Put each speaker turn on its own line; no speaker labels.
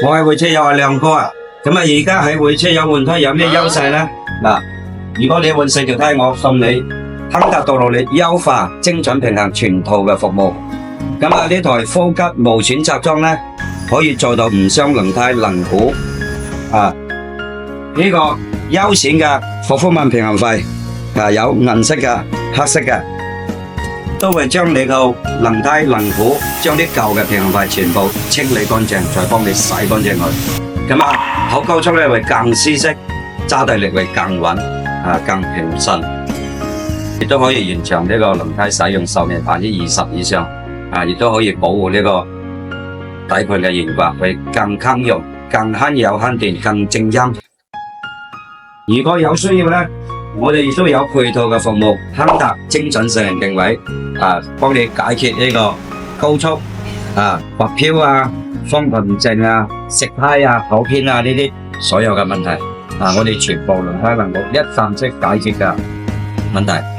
我係會車友係亮哥啊，咁啊而家喺會車友換胎有咩優勢呢？嗱，如果你換4條胎，我送你亨達道路力優化精準平衡全套嘅服務。咁啊呢台呼吸無損拆裝呢，可以做到唔傷輪胎輪毂啊。呢個優選嘅復膚曼平衡費啊，有銀色嘅、黑色嘅，都會將你個輪胎輪毂將啲舊嘅平衡費全部清理乾淨，再幫你洗乾淨佢。咁啊，跑高速咧會更舒適，揸地力會更穩啊，更平順，亦都可以延長呢個輪胎使用壽命20%以上啊，亦都可以保護呢個底盤嘅懸掛，會更襟用、更慳油慳電、更靜音。如果有需要呢，我哋亦都有配套嘅服務，亨達精準性能定位啊，幫你解決呢個高速啊、滑漂啊、風平靜啊、食胎啊、跑偏啊呢啲所有嘅問題啊，我哋全部輪胎能夠一站式解決嘅問題。